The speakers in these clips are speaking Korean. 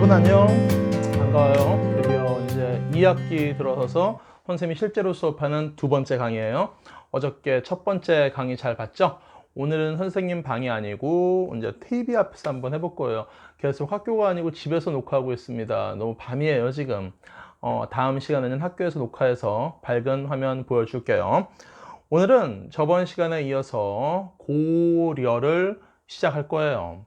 여러분 안녕, 반가워요. 드디어 이제 2학기 들어서서 선생님이 실제로 수업하는 두 번째 강의예요. 어저께 첫 번째 강의 잘 봤죠? 오늘은 선생님 방이 아니고 이제 TV 앞에서 한번 해볼 거예요. 계속 학교가 아니고 집에서 녹화하고 있습니다. 너무 밤이에요 지금. 다음 시간에는 학교에서 녹화해서 밝은 화면 보여줄게요. 오늘은 저번 시간에 이어서 고려를 시작할 거예요.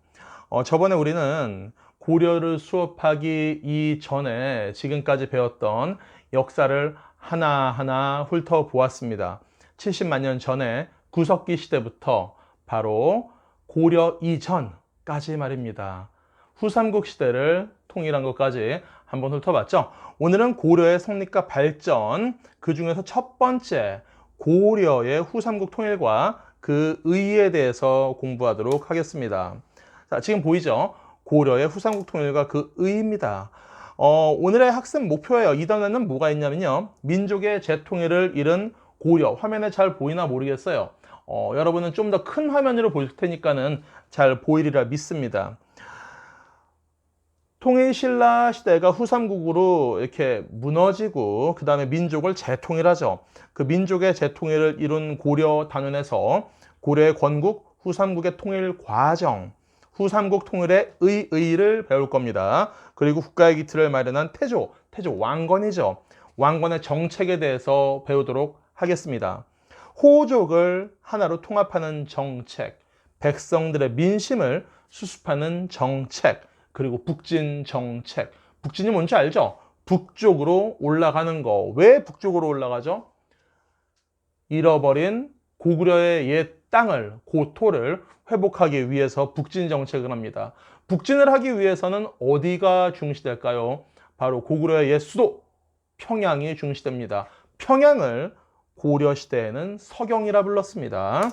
저번에 우리는 고려를 수업하기 이전에 지금까지 배웠던 역사를 하나하나 훑어보았습니다. 70만 년 전에 구석기 시대부터 바로 고려 이전까지 말입니다. 후삼국 시대를 통일한 것까지 한번 훑어봤죠. 오늘은 고려의 성립과 발전, 그 중에서 첫 번째 고려의 후삼국 통일과 그 의의에 대해서 공부하도록 하겠습니다. 자, 지금 보이죠? 고려의 후삼국 통일과 그 의의입니다. 오늘의 학습 목표예요. 이 단원에는 뭐가 있냐면요. 민족의 재통일을 이룬 고려. 화면에 잘 보이나 모르겠어요. 여러분은 좀 더 큰 화면으로 보실 테니까는 잘 보이리라 믿습니다. 통일신라 시대가 후삼국으로 이렇게 무너지고 그 다음에 민족을 재통일하죠. 그 민족의 재통일을 이룬 고려 단원에서 고려의 건국, 후삼국의 통일 과정, 후삼국 통일의 의의를 배울 겁니다. 그리고 국가의 기틀을 마련한 태조 왕건이죠. 왕건의 정책에 대해서 배우도록 하겠습니다. 호족을 하나로 통합하는 정책, 백성들의 민심을 수습하는 정책, 그리고 북진 정책. 북진이 뭔지 알죠? 북쪽으로 올라가는 거. 왜 북쪽으로 올라가죠? 잃어버린 고구려의 옛 땅을, 고토를 회복하기 위해서 북진 정책을 합니다. 북진을 하기 위해서는 어디가 중시될까요? 바로 고구려의 옛 수도 평양이 중시됩니다. 평양을 고려시대에는 서경이라 불렀습니다.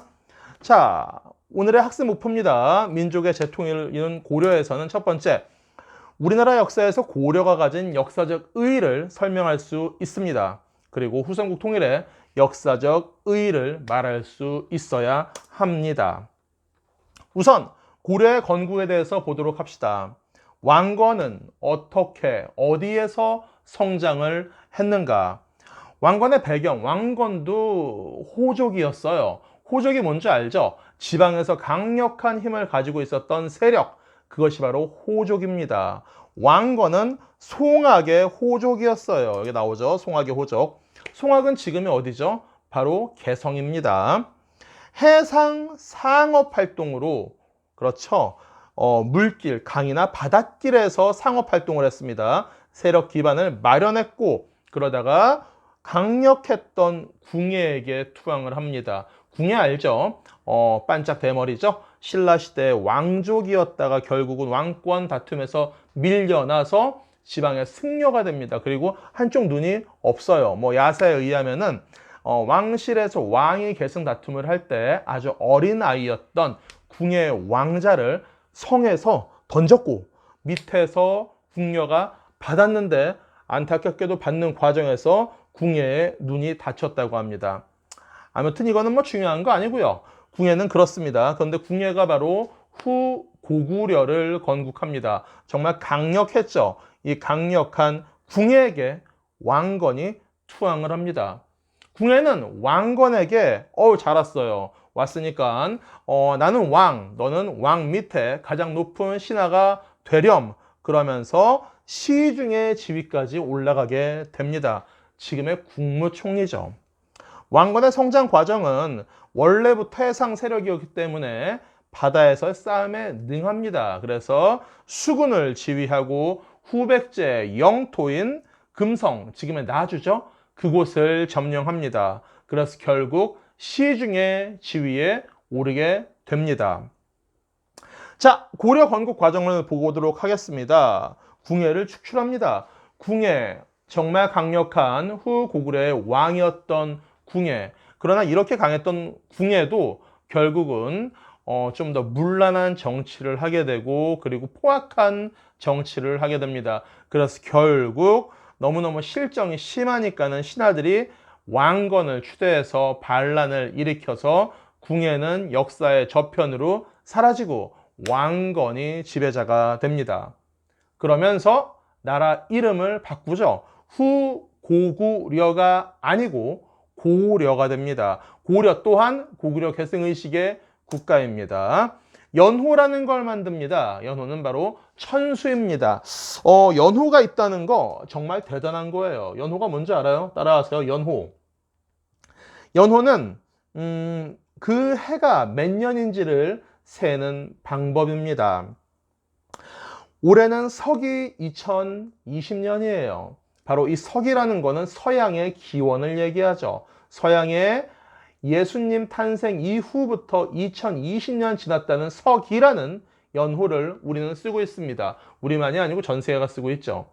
자, 오늘의 학습 목표입니다. 민족의 재통일을 이룬 고려에서는 첫 번째, 우리나라 역사에서 고려가 가진 역사적 의의를 설명할 수 있습니다. 그리고 후삼국 통일의 역사적 의의를 말할 수 있어야 합니다. 우선 고려의 건국에 대해서 보도록 합시다. 왕건은 어떻게, 어디에서 성장을 했는가? 왕건의 배경, 왕건도 호족이었어요. 호족이 뭔지 알죠? 지방에서 강력한 힘을 가지고 있었던 세력, 그것이 바로 호족입니다. 왕건은 송악의 호족이었어요. 여기 나오죠? 송악의 호족. 송악은 지금이 어디죠? 바로 개성입니다. 해상 상업 활동으로, 그렇죠, 물길, 강이나 바닷길에서 상업 활동을 했습니다. 세력 기반을 마련했고, 그러다가 강력했던 궁예에게 투항을 합니다. 궁예 알죠? 반짝 대머리죠? 신라시대의 왕족이었다가 결국은 왕권 다툼에서 밀려나서 지방의 승려가 됩니다. 그리고 한쪽 눈이 없어요. 야사에 의하면은 왕실에서 왕이 계승 다툼을 할 때 아주 어린 아이였던 궁예 왕자를 성에서 던졌고 밑에서 궁녀가 받았는데 안타깝게도 받는 과정에서 궁예의 눈이 다쳤다고 합니다. 아무튼 이거는 중요한 거 아니고요. 궁예는 그렇습니다. 그런데 궁예가 바로 후 고구려를 건국합니다. 정말 강력했죠. 이 강력한 궁예에게 왕건이 투항을 합니다. 궁예는 왕건에게 잘 왔어요. 왔으니까 나는 왕, 너는 왕 밑에 가장 높은 신하가 되렴. 그러면서 시중의 지위까지 올라가게 됩니다. 지금의 국무총리죠. 왕건의 성장 과정은 원래부터 해상 세력이었기 때문에 바다에서의 싸움에 능합니다. 그래서 수군을 지휘하고 후백제 영토인 금성, 지금의 나주죠. 그곳을 점령합니다. 그래서 결국 시중의 지위에 오르게 됩니다. 자, 고려 건국 과정을 보도록 하겠습니다. 궁예를 축출합니다. 궁예, 정말 강력한 후 고구려의 왕이었던 궁예. 그러나 이렇게 강했던 궁예도 결국은 좀 더 문란한 정치를 하게 되고 그리고 포악한 정치를 하게 됩니다. 그래서 결국 너무너무 실정이 심하니까는 신하들이 왕건을 추대해서 반란을 일으켜서 궁예는 역사의 저편으로 사라지고 왕건이 지배자가 됩니다. 그러면서 나라 이름을 바꾸죠. 후고구려가 아니고 고려가 됩니다. 고려 또한 고구려 계승의식의 국가입니다. 연호라는 걸 만듭니다. 연호는 바로 천수입니다. 연호가 있다는 거 정말 대단한 거예요. 연호가 뭔지 알아요? 따라하세요. 연호. 연호는 그 해가 몇 년인지를 세는 방법입니다. 올해는 서기 2020년이에요. 바로 이 서기라는 거는 서양의 기원을 얘기하죠. 서양의 예수님 탄생 이후부터 2020년 지났다는 서기라는 연호를 우리는 쓰고 있습니다. 우리만이 아니고 전 세계가 쓰고 있죠.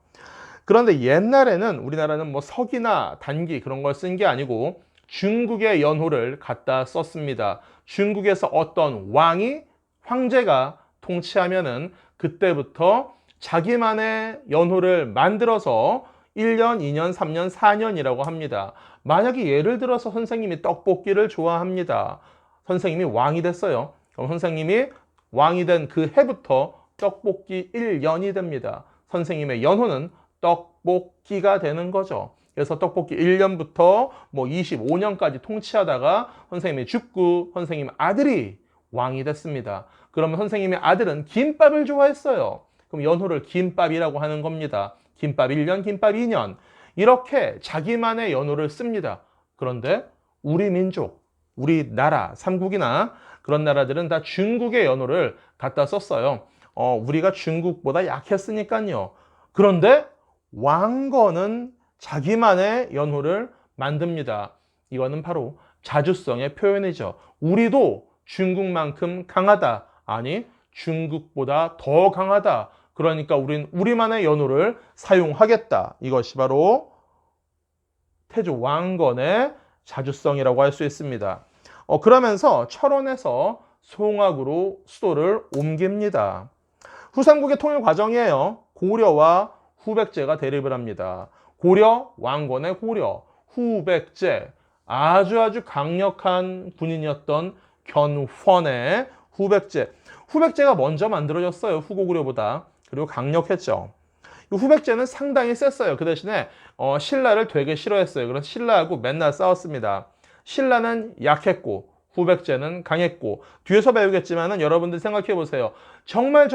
그런데 옛날에는 우리나라는 뭐 서기나 단기 그런 걸 쓴 게 아니고 중국의 연호를 갖다 썼습니다. 중국에서 어떤 왕이 황제가 통치하면은 그때부터 자기만의 연호를 만들어서 1년, 2년, 3년, 4년이라고 합니다. 만약에 예를 들어서 선생님이 떡볶이를 좋아합니다. 선생님이 왕이 됐어요. 그럼 선생님이 왕이 된 그 해부터 떡볶이 1년이 됩니다. 선생님의 연호는 떡볶이가 되는 거죠. 그래서 떡볶이 1년부터 뭐 25년까지 통치하다가 선생님이 죽고 선생님 아들이 왕이 됐습니다. 그러면 선생님의 아들은 김밥을 좋아했어요. 그럼 연호를 김밥이라고 하는 겁니다. 김밥 1년, 김밥 2년. 이렇게 자기만의 연호를 씁니다. 그런데 우리 민족, 우리나라, 삼국이나 그런 나라들은 다 중국의 연호를 갖다 썼어요. 우리가 중국보다 약했으니까요. 그런데 왕건은 자기만의 연호를 만듭니다. 이거는 바로 자주성의 표현이죠. 우리도 중국만큼 강하다. 아니, 중국보다 더 강하다. 그러니까 우린 우리만의 연호를 사용하겠다. 이것이 바로 태조 왕건의 자주성이라고 할 수 있습니다. 그러면서 철원에서 송악으로 수도를 옮깁니다. 후삼국의 통일 과정이에요. 고려와 후백제가 대립을 합니다. 고려, 왕건의 고려, 후백제, 아주 강력한 군인이었던 견훤의 후백제. 후백제가 먼저 만들어졌어요. 후고구려보다. 그리고 강력했죠. 후백제는 상당히 셌어요. 그 대신에 신라를 되게 싫어했어요. 그래서 신라하고 맨날 싸웠습니다. 신라는 약했고 후백제는 강했고 뒤에서 배우겠지만 여러분들 생각해 보세요. 정말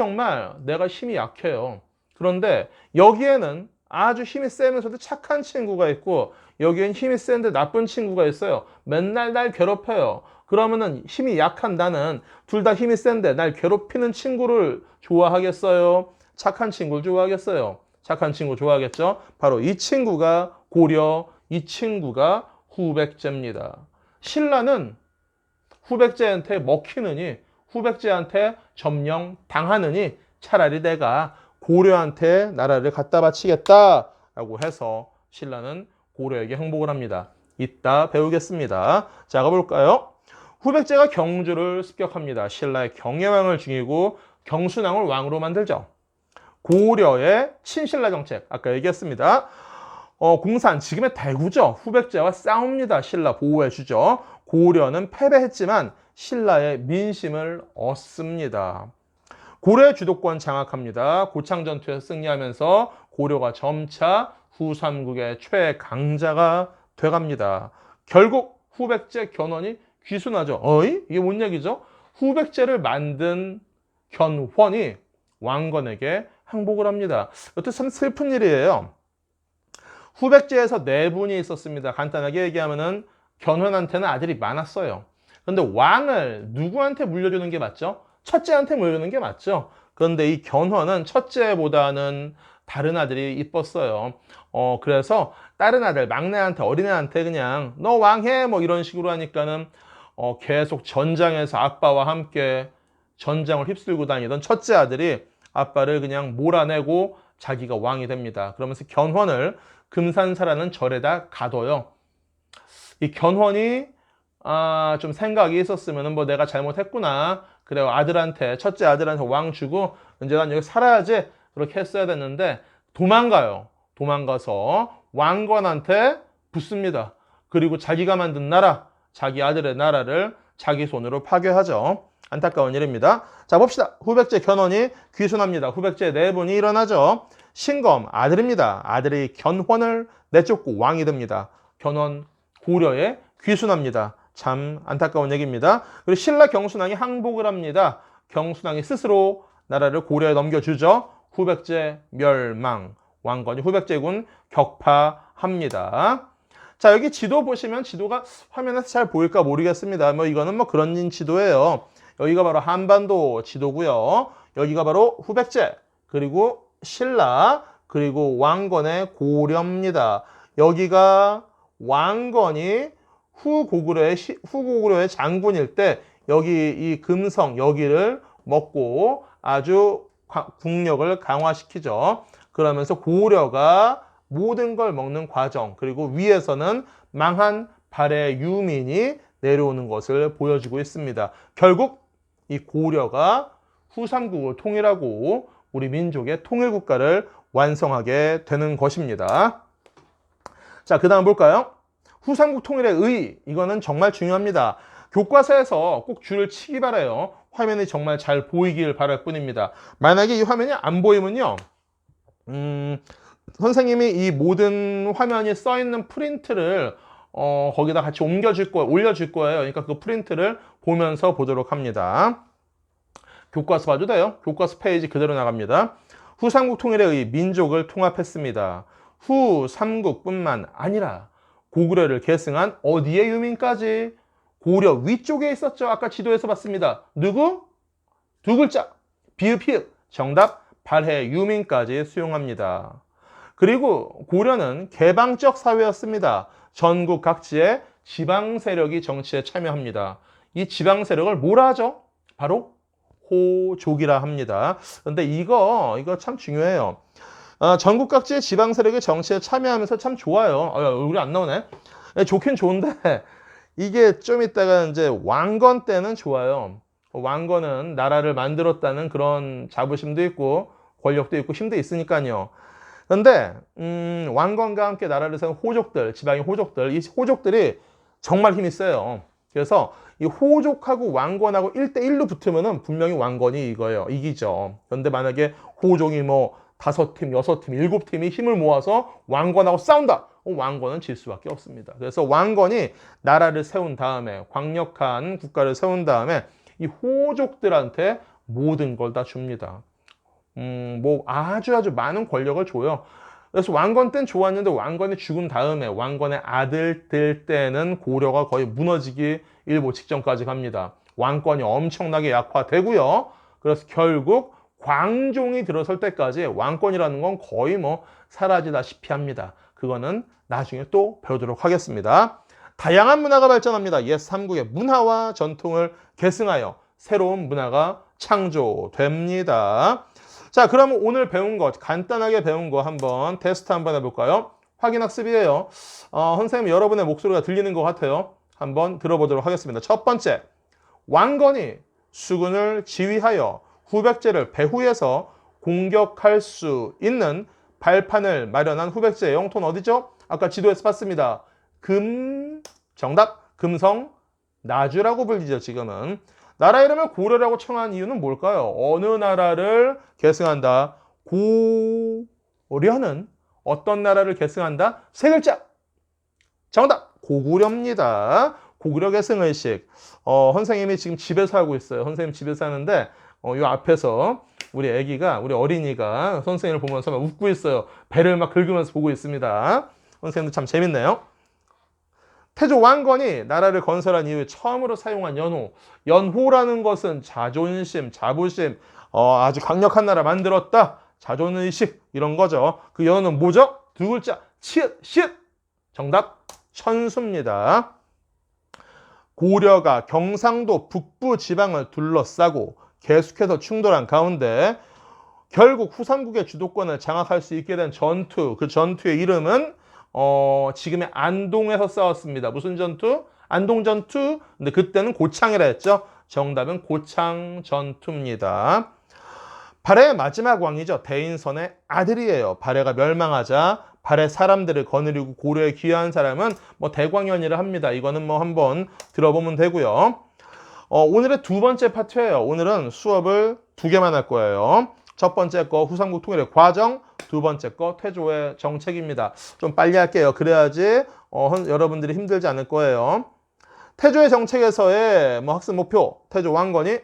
내가 힘이 약해요. 그런데 여기에는 아주 힘이 세면서도 착한 친구가 있고 여기엔 힘이 센데 나쁜 친구가 있어요. 맨날 날 괴롭혀요. 그러면은 힘이 약한 나는 둘 다 힘이 센데 날 괴롭히는 친구를 좋아하겠어요? 착한 친구를 좋아하겠어요? 착한 친구 좋아하겠죠? 바로 이 친구가 고려, 이 친구가 후백제입니다. 신라는 후백제한테 먹히느니 후백제한테 점령 당하느니 차라리 내가 고려한테 나라를 갖다 바치겠다라고 해서 신라는 고려에게 항복을 합니다. 이따 배우겠습니다. 자, 가볼까요? 후백제가 경주를 습격합니다. 신라의 경혜왕을 죽이고 경순왕을 왕으로 만들죠. 고려의 친신라 정책, 아까 얘기했습니다. 공산, 지금의 대구죠. 후백제와 싸웁니다. 신라 보호해주죠. 고려는 패배했지만 신라의 민심을 얻습니다. 고려의 주도권 장악합니다. 고창전투에서 승리하면서 고려가 점차 후삼국의 최강자가 돼갑니다. 결국 후백제 견훤이 귀순하죠. 이게 뭔 얘기죠? 후백제를 만든 견훤이 왕건에게 항복을 합니다. 이것도 참 슬픈 일이에요. 후백제에서 네 분이 있었습니다. 간단하게 얘기하면은 견훤한테는 아들이 많았어요. 그런데 왕을 누구한테 물려주는 게 맞죠? 첫째한테 물려주는 게 맞죠. 그런데 이 견훤은 첫째보다는 다른 아들이 이뻤어요. 그래서 다른 아들, 막내한테, 어린애한테 그냥 너 왕해 뭐 이런 식으로 하니까는 계속 전장에서 아빠와 함께 전장을 휩쓸고 다니던 첫째 아들이 아빠를 그냥 몰아내고 자기가 왕이 됩니다. 그러면서 견훤을 금산사라는 절에다 가둬요. 이 견훤이 좀 생각이 있었으면 뭐 내가 잘못했구나. 그래 아들한테 첫째 아들한테 왕 주고 이제 난 여기 살아야지. 그렇게 했어야 됐는데 도망가요. 도망가서 왕건한테 붙습니다. 그리고 자기가 만든 나라, 자기 아들의 나라를 자기 손으로 파괴하죠. 안타까운 일입니다. 자, 봅시다. 후백제 견훤이 귀순합니다. 후백제 네 분이 일어나죠. 신검 아들입니다. 아들이 견훤을 내쫓고 왕이 됩니다. 견훤 고려에 귀순합니다. 참 안타까운 얘기입니다. 그리고 신라 경순왕이 항복을 합니다. 경순왕이 스스로 나라를 고려에 넘겨주죠. 후백제 멸망. 왕건이 후백제군 격파합니다. 자, 여기 지도 보시면 지도가 화면에서 잘 보일까 모르겠습니다. 뭐 이거는 뭐 그런 지도예요. 여기가 바로 한반도 지도고요. 여기가 바로 후백제, 그리고 신라, 그리고 왕건의 고려입니다. 여기가 왕건이 후고구려의 장군일 때 여기 이 금성 여기를 먹고 아주 국력을 강화시키죠. 그러면서 고려가 모든 걸 먹는 과정, 그리고 위에서는 망한 발해 유민이 내려오는 것을 보여주고 있습니다. 결국 이 고려가 후삼국을 통일하고 우리 민족의 통일국가를 완성하게 되는 것입니다. 자, 그 다음 볼까요? 후삼국 통일의 의, 이거는 정말 중요합니다. 교과서에서 꼭 줄을 치기 바라요. 화면이 정말 잘 보이길 바랄 뿐입니다. 만약에 이 화면이 안 보이면요, 선생님이 이 모든 화면이 써 있는 프린트를 거기다 같이 올려줄 거예요. 그러니까 그 프린트를 보면서 보도록 합니다. 교과서 봐도 돼요. 교과서 페이지 그대로 나갑니다. 후삼국 통일에 의해 민족을 통합했습니다. 후삼국뿐만 아니라 고구려를 계승한 어디의 유민까지? 고려 위쪽에 있었죠. 아까 지도에서 봤습니다. 누구? 두 글자. 비읍, 히읗. 정답 발해 유민까지 수용합니다. 그리고 고려는 개방적 사회였습니다. 전국 각지의 지방 세력이 정치에 참여합니다. 이 지방 세력을 뭐라 하죠? 바로 호족이라 합니다. 그런데 이거 참 중요해요. 전국 각지의 지방 세력이 정치에 참여하면서 참 좋아요. 얼굴이 안 나오네. 좋긴 좋은데 이게 좀 이따가 이제 왕건 때는 좋아요. 왕건은 나라를 만들었다는 그런 자부심도 있고 권력도 있고 힘도 있으니까요. 그런데 왕건과 함께 나라를 세운 호족들, 지방의 호족들, 이 호족들이 정말 힘이 세요. 그래서 이 호족하고 왕건하고 1대1로 붙으면은 분명히 왕건이 이기죠. 그런데 만약에 호족이 뭐 5팀, 6팀, 7팀이 힘을 모아서 왕건하고 싸운다. 왕건은 질 수밖에 없습니다. 그래서 왕건이 나라를 세운 다음에, 강력한 국가를 세운 다음에 이 호족들한테 모든 걸 다 줍니다. 뭐 아주 많은 권력을 줘요. 그래서 왕건 때는 좋았는데 왕건이 죽은 다음에 왕건의 아들들 때는 고려가 거의 무너지기 일보 직전까지 갑니다. 왕권이 엄청나게 약화되고요. 그래서 결국 광종이 들어설 때까지 왕권이라는 건 거의 뭐 사라지다시피 합니다. 그거는 나중에 또 배우도록 하겠습니다. 다양한 문화가 발전합니다. 옛 삼국의 문화와 전통을 계승하여 새로운 문화가 창조됩니다. 자, 그러면 오늘 배운 것, 간단하게 배운 거 한번 테스트 한번 해볼까요? 확인학습이에요. 선생님 여러분의 목소리가 들리는 것 같아요. 한번 들어보도록 하겠습니다. 첫 번째, 왕건이 수군을 지휘하여 후백제를 배후에서 공격할 수 있는 발판을 마련한 후백제의 영토는 어디죠? 아까 지도에서 봤습니다. 정답, 금성, 나주라고 불리죠, 지금은. 나라 이름을 고려라고 청한 이유는 뭘까요? 어느 나라를 계승한다? 고려는 어떤 나라를 계승한다? 세 글자. 정답, 고구려입니다. 고구려 계승의식. 선생님이 지금 집에 살고 있어요. 선생님 집에 사는데 이 앞에서 우리 어린이가 선생님을 보면서 막 웃고 있어요. 배를 막 긁으면서 보고 있습니다. 선생님도 참 재밌네요. 태조 왕건이 나라를 건설한 이후에 처음으로 사용한 연호. 연호라는 것은 자존심, 자부심, 아주 강력한 나라 만들었다. 자존의식 이런 거죠. 그 연호는 뭐죠? 두 글자, 치읓, 시읒. 정답, 천수입니다. 고려가 경상도 북부 지방을 둘러싸고 계속해서 충돌한 가운데 결국 후삼국의 주도권을 장악할 수 있게 된 전투, 그 전투의 이름은 지금의 안동에서 싸웠습니다. 무슨 전투? 안동 전투. 근데 그때는 고창이라 했죠. 정답은 고창 전투입니다. 발해의 마지막 왕이죠. 대인선의 아들이에요. 발해가 멸망하자 발해 사람들을 거느리고 고려에 귀화한 사람은 뭐 대광현이라 합니다. 이거는 뭐 한번 들어보면 되고요. 오늘의 두 번째 파트예요. 오늘은 수업을 두 개만 할 거예요. 첫 번째 거 후삼국 통일의 과정, 두 번째 거 태조의 정책입니다. 좀 빨리 할게요. 그래야지 여러분들이 힘들지 않을 거예요. 태조의 정책에서의 학습 목표, 태조 왕건이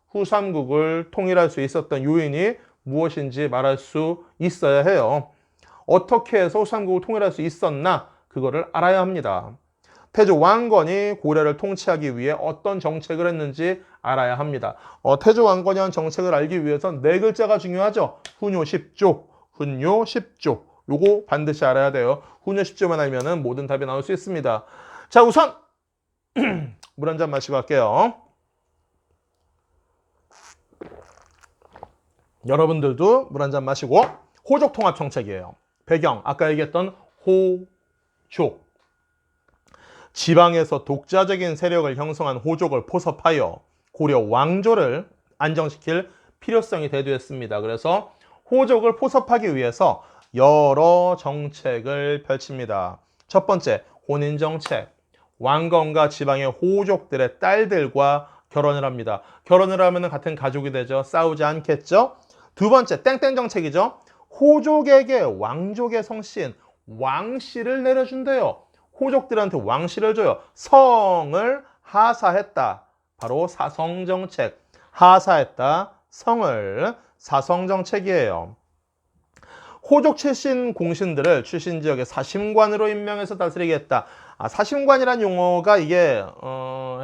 후삼국을 통일할 수 있었던 요인이 무엇인지 말할 수 있어야 해요. 어떻게 해서 후삼국을 통일할 수 있었나 그거를 알아야 합니다. 태조 왕건이 고려를 통치하기 위해 어떤 정책을 했는지 알아야 합니다. 태조 왕건이 한 정책을 알기 위해선 네 글자가 중요하죠. 훈요 10조, 훈요 10조. 요거 반드시 알아야 돼요. 훈요 10조만 알면은 모든 답이 나올 수 있습니다. 자, 우선 물 한 잔 마시고 할게요. 여러분들도 물 한 잔 마시고 호족 통합 정책이에요. 배경 아까 얘기했던 호족. 지방에서 독자적인 세력을 형성한 호족을 포섭하여 고려 왕조를 안정시킬 필요성이 대두했습니다. 그래서 호족을 포섭하기 위해서 여러 정책을 펼칩니다. 첫 번째, 혼인정책. 왕건과 지방의 호족들의 딸들과 결혼을 합니다. 결혼을 하면 같은 가족이 되죠. 싸우지 않겠죠? 두 번째, 땡땡 정책이죠. 호족에게 왕족의 성씨인 왕씨를 내려준대요. 호족들한테 왕씨를 줘요. 성을 하사했다. 바로 사성정책. 하사했다. 성을 사성정책이에요. 호족 출신 공신들을 출신 지역의 사심관으로 임명해서 다스리게 했다. 사심관이란 용어가 이게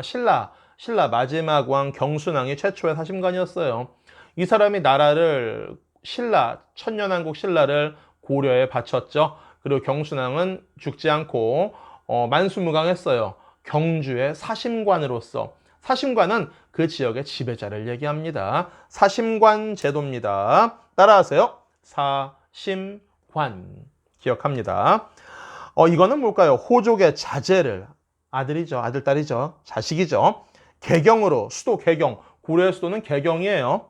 신라 마지막 왕 경순왕이 최초의 사심관이었어요. 이 사람이 나라를 천년왕국 신라를 고려에 바쳤죠. 그리고 경순왕은 죽지 않고 만수무강했어요. 경주의 사심관으로서. 사심관은 그 지역의 지배자를 얘기합니다. 사심관 제도입니다. 따라하세요. 사심관. 기억합니다. 이거는 뭘까요? 호족의 자제를, 아들이죠. 아들, 딸이죠. 자식이죠. 개경으로, 수도 개경. 고려의 수도는 개경이에요.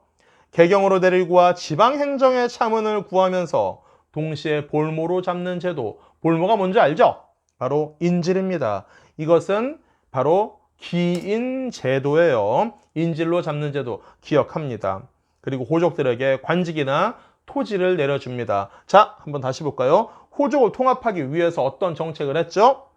개경으로 데리고 와 지방행정의 차문을 구하면서 동시에 볼모로 잡는 제도. 볼모가 뭔지 알죠? 바로 인질입니다. 이것은 바로 기인제도예요. 인질로 잡는 제도 기억합니다. 그리고 호족들에게 관직이나 토지를 내려줍니다. 자, 한번 다시 볼까요? 호족을 통합하기 위해서 어떤 정책을 했죠?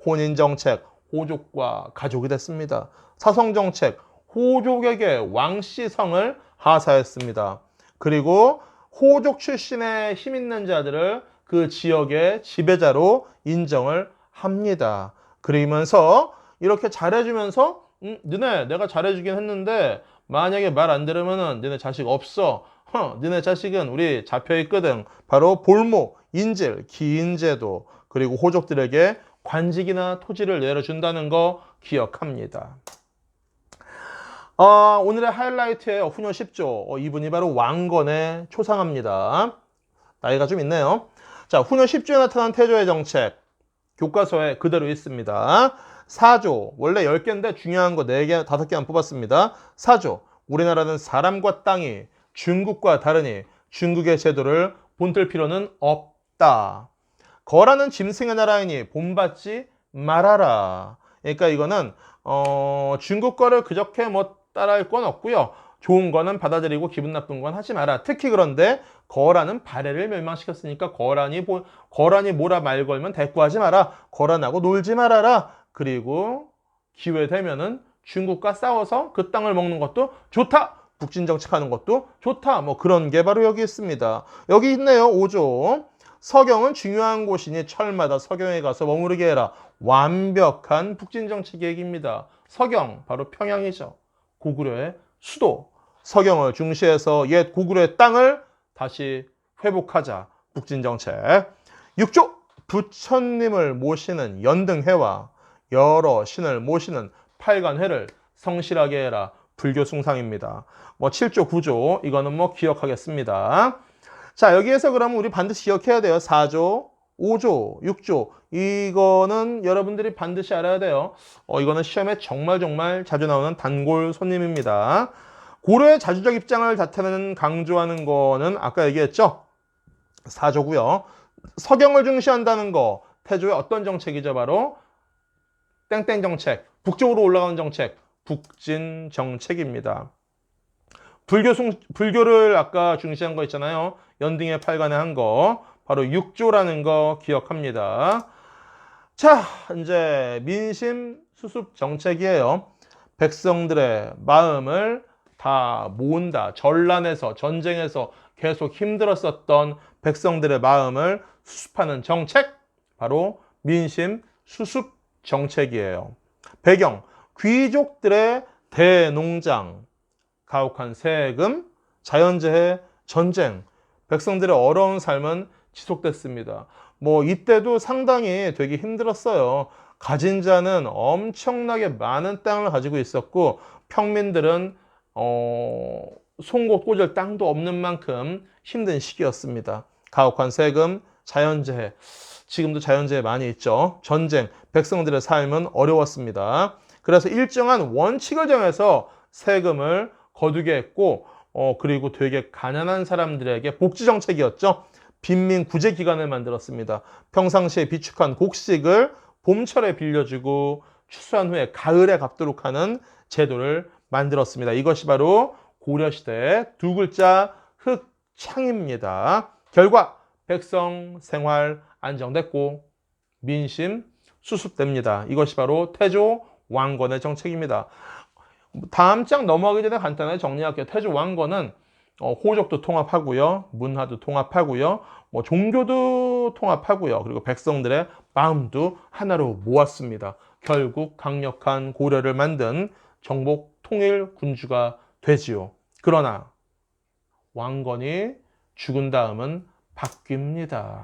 혼인정책, 호족과 가족이 됐습니다. 사성정책, 호족에게 왕씨성을 하사했습니다. 그리고 호족 출신의 힘 있는 자들을 그 지역의 지배자로 인정을 합니다. 그러면서 이렇게 잘해주면서 너네 내가 잘해주긴 했는데 만약에 말 안 들으면은 너네 자식 없어. 너네 자식은 우리 잡혀있거든. 바로 볼모, 인질, 기인제도, 그리고 호족들에게 관직이나 토지를 내려준다는 거 기억합니다. 오늘의 하이라이트예요. 훈요 10조. 이분이 바로 왕건의 초상합니다. 나이가 좀 있네요. 자, 훈요 10조에 나타난 태조의 정책. 교과서에 그대로 있습니다. 4조. 원래 10개인데 중요한 거 4개, 5개만 뽑았습니다. 4조. 우리나라는 사람과 땅이 중국과 다르니 중국의 제도를 본뜰 필요는 없다. 거라는 짐승의 나라이니 본받지 말아라. 그러니까 이거는 중국 거를 그저께 따라할 건 없고요. 좋은 거는 받아들이고 기분 나쁜 건 하지 마라. 특히 그런데 거란은 발해를 멸망시켰으니까 거란이 뭐라 말 걸면 대꾸하지 마라. 거란하고 놀지 말아라. 그리고 기회 되면은 중국과 싸워서 그 땅을 먹는 것도 좋다. 북진 정책하는 것도 좋다. 그런 게 바로 여기 있습니다. 여기 있네요. 5조. 서경은 중요한 곳이니 철마다 서경에 가서 머무르게 해라. 완벽한 북진 정책 얘기입니다. 서경 바로 평양이죠. 고구려의 수도. 서경을 중시해서 옛 고구려의 땅을 다시 회복하자. 북진 정책. 6조. 부처님을 모시는 연등회와 여러 신을 모시는 팔관회를 성실하게 해라. 불교 숭상입니다. 7조, 9조 이거는 기억하겠습니다. 자, 여기에서 그러면 우리 반드시 기억해야 돼요. 4조, 5조, 6조 이거는 여러분들이 반드시 알아야 돼요. 이거는 시험에 정말 자주 나오는 단골 손님입니다. 고려의 자주적 입장을 나타내는 강조하는 거는 아까 얘기했죠. 4조고요. 서경을 중시한다는 거 태조의 어떤 정책이죠? 바로 땡땡 정책, 북쪽으로 올라가는 정책, 북진 정책입니다. 불교를 아까 중시한 거 있잖아요. 연등의 팔간에 한 거. 바로 육조라는 거 기억합니다. 자, 이제 민심 수습 정책이에요. 백성들의 마음을 다 모은다. 전란에서, 전쟁에서 계속 힘들었었던 백성들의 마음을 수습하는 정책. 바로 민심 수습 정책이에요. 배경, 귀족들의 대농장, 가혹한 세금, 자연재해, 전쟁, 백성들의 어려운 삶은 지속됐습니다. 이때도 상당히 되게 힘들었어요. 가진 자는 엄청나게 많은 땅을 가지고 있었고 평민들은 송곳 꽂을 땅도 없는 만큼 힘든 시기였습니다. 가혹한 세금, 자연재해, 지금도 자연재해 많이 있죠. 전쟁, 백성들의 삶은 어려웠습니다. 그래서 일정한 원칙을 정해서 세금을 거두게 했고 그리고 되게 가난한 사람들에게 복지정책이었죠. 빈민구제기관을 만들었습니다. 평상시에 비축한 곡식을 봄철에 빌려주고 추수한 후에 가을에 갚도록 하는 제도를 만들었습니다. 이것이 바로 고려시대의 두 글자 흑창입니다. 결과 백성 생활 안정됐고 민심 수습됩니다. 이것이 바로 태조 왕건의 정책입니다. 다음 장 넘어가기 전에 간단하게 정리할게요. 태조 왕건은 호족도 통합하고요, 문화도 통합하고요, 종교도 통합하고요, 그리고 백성들의 마음도 하나로 모았습니다. 결국 강력한 고려를 만든 정복 통일 군주가 되지요. 그러나 왕건이 죽은 다음은 바뀝니다.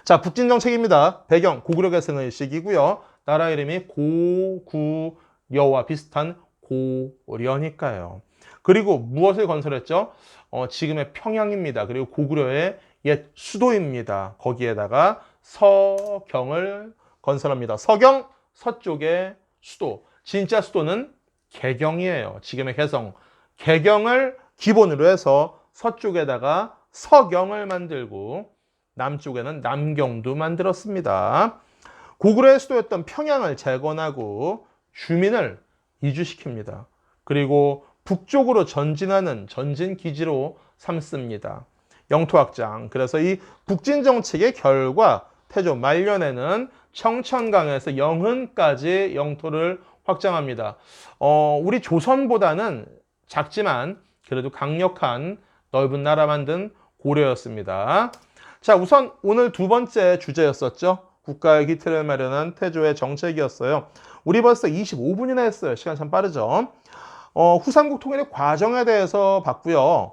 자, 북진정책입니다. 배경 고구려 계승의 시기고요. 나라 이름이 고구려와 비슷한 고려니까요. 그리고 무엇을 건설했죠? 지금의 평양입니다. 그리고 고구려의 옛 수도입니다. 거기에다가 서경을 건설합니다. 서경, 서쪽의 수도. 진짜 수도는 개경이에요. 지금의 개성. 개경을 기본으로 해서 서쪽에다가 서경을 만들고 남쪽에는 남경도 만들었습니다. 고구려의 수도였던 평양을 재건하고 주민을 이주시킵니다. 그리고 북쪽으로 전진하는 전진기지로 삼습니다. 영토 확장. 그래서 이 북진정책의 결과 태조 말년에는 청천강에서 영흥까지 영토를 확장합니다. 우리 조선보다는 작지만 그래도 강력한 넓은 나라 만든 고려였습니다. 자, 우선 오늘 두 번째 주제였었죠. 국가의 기틀을 마련한 태조의 정책이었어요. 우리 벌써 25분이나 했어요. 시간 참 빠르죠. 후삼국 통일의 과정에 대해서 봤고요.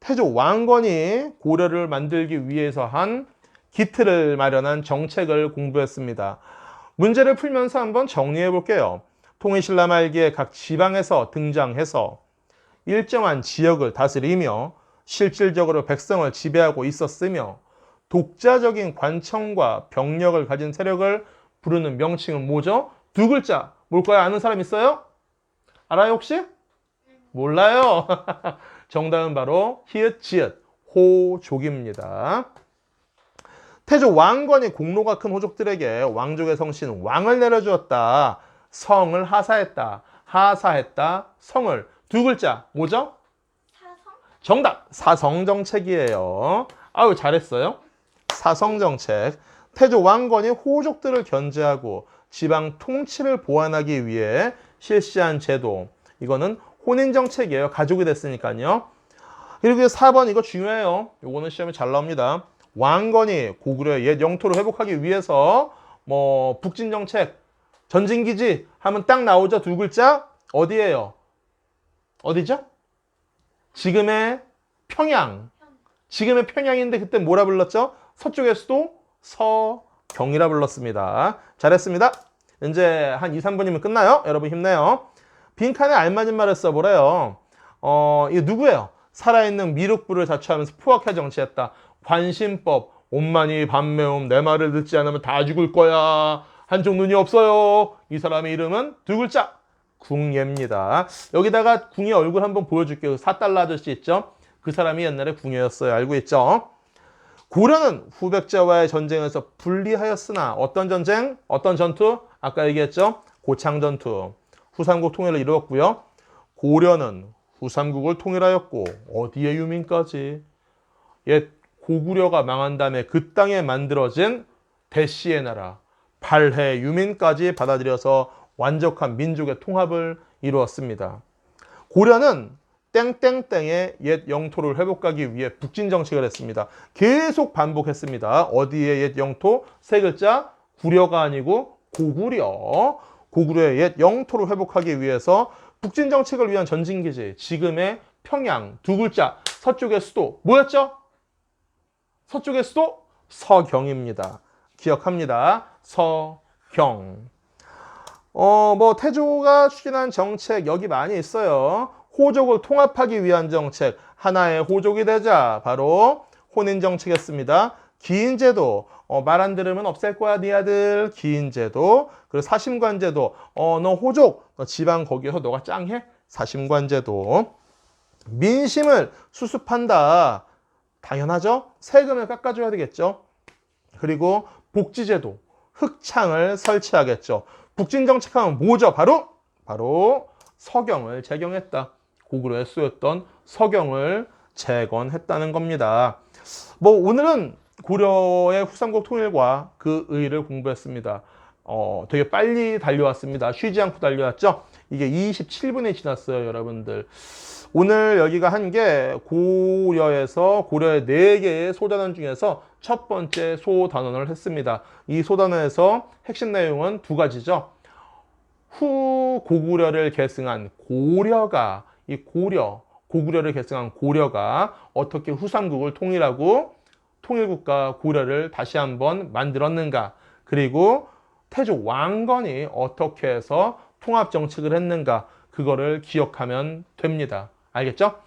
태조 왕건이 고려를 만들기 위해서 한 기틀을 마련한 정책을 공부했습니다. 문제를 풀면서 한번 정리해 볼게요. 통일신라 말기에 각 지방에서 등장해서 일정한 지역을 다스리며 실질적으로 백성을 지배하고 있었으며 독자적인 관청과 병력을 가진 세력을 부르는 명칭은 뭐죠? 두 글자. 뭘까요? 아는 사람 있어요? 알아요 혹시? 몰라요. 정답은 바로 히읗, 지읒, 호족입니다. 태조 왕건이 공로가 큰 호족들에게 왕족의 성신 왕을 내려주었다. 성을 하사했다. 하사했다. 성을. 두 글자. 뭐죠? 사성? 정답. 사성정책이에요. 아유, 잘했어요. 사성정책. 태조 왕건이 호족들을 견제하고 지방 통치를 보완하기 위해 실시한 제도. 이거는 혼인정책이에요. 가족이 됐으니까요. 그리고 4번 이거 중요해요. 이거는 시험에 잘 나옵니다. 왕건이 고구려의 옛 영토를 회복하기 위해서 북진정책, 전진기지 하면 딱 나오죠. 두 글자. 어디예요? 어디죠? 지금의 평양. 지금의 평양인데 그때 뭐라 불렀죠? 서쪽의 수도 서경이라 불렀습니다. 잘했습니다. 이제 한 2, 3분이면 끝나요. 여러분 힘내요. 빈칸에 알맞은 말을 써보래요. 이거 누구예요? 살아있는 미륵부를 자처하면서 포악해 정치했다. 관심법, 옷만이 밤매움, 내 말을 듣지 않으면 다 죽을 거야. 한쪽 눈이 없어요. 이 사람의 이름은 두 글자. 궁예입니다. 여기다가 궁예 얼굴 한번 보여줄게요. 4달러 아저씨 있죠? 그 사람이 옛날에 궁예였어요. 알고 있죠? 고려는 후백제와의 전쟁에서 불리하였으나 어떤 전쟁? 어떤 전투? 아까 얘기했죠? 고창전투. 후삼국 통일을 이루었고요. 고려는 후삼국을 통일하였고 어디에 유민까지? 옛 고구려가 망한 다음에 그 땅에 만들어진 대시의 나라 발해 유민까지 받아들여서 완벽한 민족의 통합을 이루었습니다. 고려는 땡땡땡의 옛 영토를 회복하기 위해 북진 정책을 했습니다. 계속 반복했습니다. 어디에 옛 영토? 세 글자 구려가 아니고 고구려. 고구려의 옛 영토를 회복하기 위해서 북진 정책을 위한 전진기지 지금의 평양 두 글자 서쪽의 수도 뭐였죠? 서쪽의 수도 서경입니다. 기억합니다. 서경. 태조가 추진한 정책 여기 많이 있어요. 호족을 통합하기 위한 정책 하나의 호족이 되자 바로 혼인정책이었습니다. 기인제도 말 안 들으면 없앨 거야 네 아들 기인제도 그리고 사심관제도 너 호족 너 지방 거기에서 너가 짱해 사심관제도 민심을 수습한다 당연하죠. 세금을 깎아줘야 되겠죠. 그리고 복지제도 흑창을 설치하겠죠. 북진정책하면 뭐죠? 바로 서경을 제경했다. 고구려에 쓰였던 서경을 재건했다는 겁니다. 오늘은 고려의 후삼국 통일과 그 의의를 공부했습니다. 되게 빨리 달려왔습니다. 쉬지 않고 달려왔죠? 이게 27분이 지났어요, 여러분들. 오늘 여기가 한 게 고려의 4개의 소단원 중에서 첫 번째 소단원을 했습니다. 이 소단원에서 핵심 내용은 2가지죠. 후 고구려를 계승한 고려가 고구려를 계승한 고려가 어떻게 후삼국을 통일하고 통일국가 고려를 다시 한번 만들었는가 그리고 태조 왕건이 어떻게 해서 통합정책을 했는가 그거를 기억하면 됩니다. 알겠죠?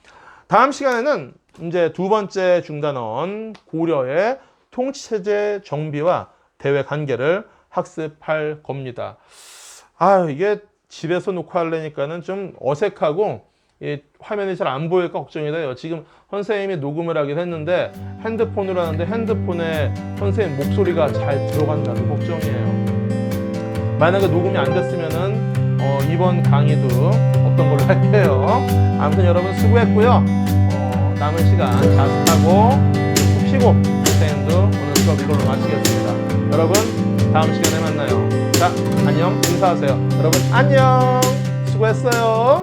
다음 시간에는 이제 2번째 중단원 고려의 통치체제 정비와 대외 관계를 학습할 겁니다. 이게 집에서 녹화하려니까는 좀 어색하고 이 화면이 잘 안 보일까 걱정이 돼요. 지금 선생님이 녹음을 하긴 했는데 핸드폰으로 하는데 핸드폰에 선생님 목소리가 잘 들어간다고 걱정이에요. 만약에 녹음이 안 됐으면은 이번 강의도 없던 걸로 할게요. 아무튼 여러분 수고했고요. 남은 시간 자습하고 푹 쉬고 선생님도 오늘 수업 이걸로 마치겠습니다. 여러분 다음 시간에 만나요. 자, 안녕 인사하세요. 여러분 안녕 수고했어요.